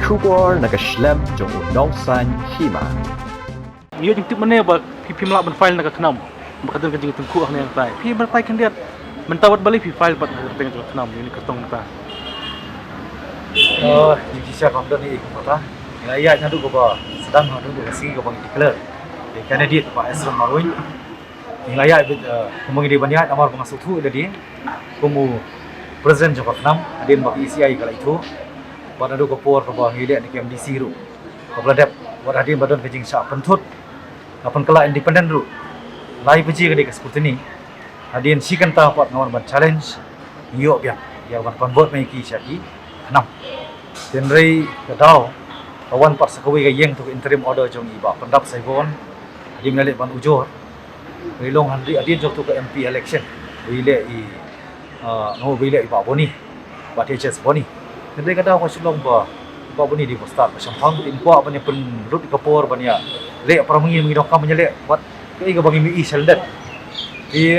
Shubor nakaslem jong udongsan hima. Iyo jing tip mana ba pi melak ban file nak kenam. Bakadun kan jing tengku ah yang tai. Pi bertai kan dia mentawat balik pi file bat tengah tu kenam ini kertong ta. Jiki siya kamdan ni ikut kata. Ngaya nyadu ko ba sedang hadu ko kasi ko bang declare. Di candidate pa Esron Marwin. Ngaya bit kumangi di banyak amar bang sutu ida di. Kumu president joko kenam adin bagi ECI kala itu. Bada do ko por ko ba ngile ni KMDC ru. Ko bladep wad adin badon kejing sa pentut. Apan kala independent ru. Lai beji ke di skutini. Adin sikan ta pot ngawar ban challenge. Iyo biang. Ya ban convert mai ki syaki. Enam. Tenrei kedau kawan pak sekawi ke yang tu interim order jong iba pendap saibon di menalit ban ujur wilong handri adin jok tu ke MP election wile i no wile iba boni ba THS boni tenrei kedau ko silong ba boni di postat sampang tin kwa ban pen rut kapor ban ya le pramangi mi dok kam nyele wat ke ga bangi mi seldet di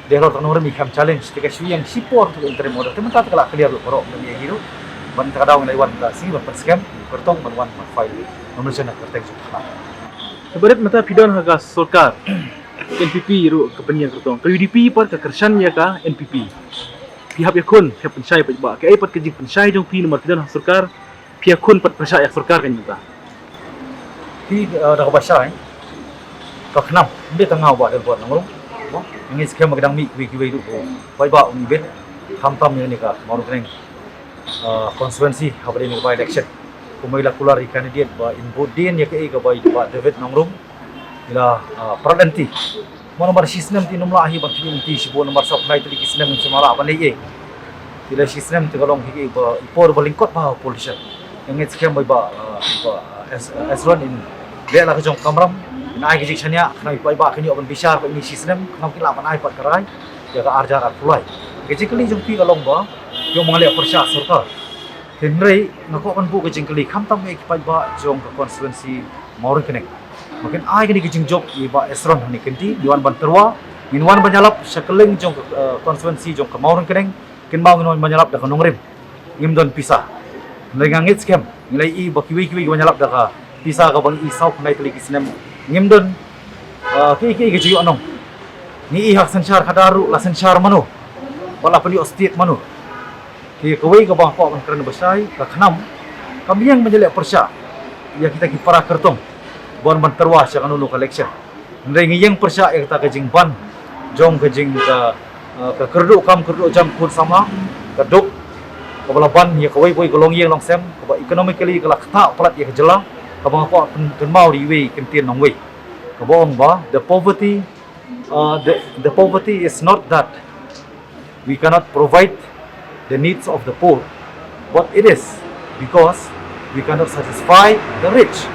dero tanur mi kam challenge tika shu yang sipor tu interim order temen ta kala clear lu pro mi hiru ban kadau ngai wan ka si ban scam kertong ban wan file nomor sana kerteng sukma Sebenarnya mata pidon haga Solkar NPP ru kepenyan kertong. Ke UDP par ke kersan ya ka NPP. Pihak yakun pihak pensai ba ke ai pat kejing pensai jong pi nomor pidon Solkar pihak kun pat pensai ya Solkar kan juga. ti da ka basai ka khnam ndi tangau ba del bot ngong ngi scam magdang mi wi wi ru bai ba umi bet tham tam ni ka maru kreng constituency habari ni by election kumila kular candidate ba input din ya ke ba David Nongrum ila pradenti nomor sistem ti nomla ahi ba ti sibo nomor supply ti sistem semala ba nei ila sistem ti galong hi ba ipor balingkot ba politician yang scam ba Esron in dia la kejong kamram nai ke jikshania kena ba kini open bishar ba ini sistem kena kila ban ai pat karai ya ka arjar arpulai ke jikli jong pi galong ba yung mga liya persya Solkar tenrei ngako kan bu kejing kali kham tam ek pai ba jong ka constituency maurin kenek makin ai kini kejing job i ba Esron hani kenti diwan ban terwa minwan banyalap sakeling jong constituency jong ka maurin kenek kin mau ngon banyalap da kanongrim ngim don pisa ngai ngangit scam ngai i ba kiwi banyalap da ka pisa ka bang i sau ngai tali kisnem ngim don ki keji anong ni i hak sanchar khadaru la sanchar mano wala pali ostit mano ki kawai ka bang ko ban kerana besai ka khnam kami yang menjelek persya ya kita ki para kertong bon ban terwa sya kanunu collection ndai ngiyang persya ya kita kejing ban jong kejing ka kerdu jam kun sama ka duk ka bala ban ya kawai boy golong yang long sem ka economically ka lakta plat ya kejela ka bang ko pen mau di we kentien nong we ka bong ba the poverty is not that we cannot provide the needs of the poor, but it is because we cannot satisfy the rich.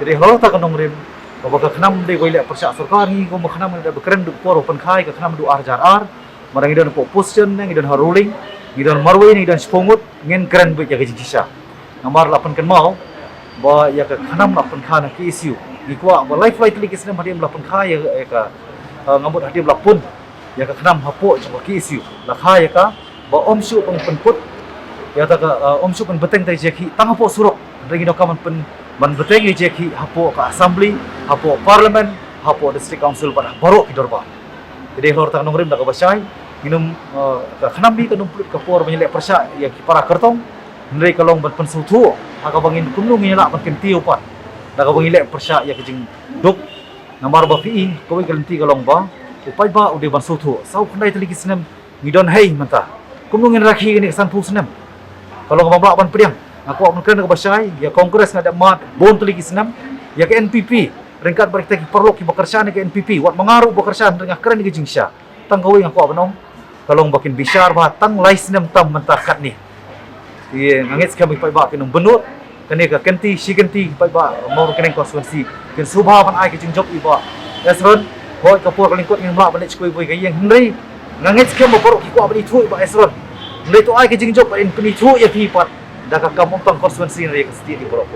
Jadi kalau tak kenong rim, kalau kenam de goile persya Solkar ni, kalau kenam de bekeren du por open khai, kalau kenam du arjar ar, marang idon opposition, idon ruling, idon marway, idon spongut, ngin keren buat jaga jisya. Namar lapan ken mau, bah ya kenam lapan khana ki issue. Ikwa bah life tali kisne hadim lapan khai ya ka ngamut hadim lapun, ya kenam hapo jong ki issue. Lakha ya ka ba omsu pang penput ya ta ka omsu pen beteng tai jeki tang hapo surok regi dokaman pen ban beteng jeki hapo ka assembly hapo parliament hapo district council pada baru kidorba jadi lor tak nongrim da ka basai minum ka khanambi ka numplut ka por menyelek persya ya ki para kertong ndrei kalong ban pen sutu aka bangin kumnu ngila ban kentiu pat da ka bangilek persya ya kejing duk namar ba pi ko kalenti kalong ba upai ba ude ban sutu sau khnai tali kisnem ngidon hei manta kumungin rakhi ni san pusnem kalau ngabak ban priang aku akan kena ke basai ya kongres ngada mat bon tuli kisnam ya ke NPP ringkat berita ki perlu ki bekerja ke NPP wat mengaruh bekerja dengan keren ke jingsya tang kawi aku abanong kalau bakin bishar ba tang laisnem tam mentakat ni ye ngangit kami pai ba kinum benut kene ka kenti si kenti pai ba mau kene konstituensi ken subha ban ai ke jingjok iba Esron hoi kapur kalingkot ngin ba balik skoi boy gayeng hendai ngangit scam baru ki ko abli thui ba Esron ndai to ai ke jingjok ba in peni thui ya pi pat da ka kam tang konstituensi re ka seti di borok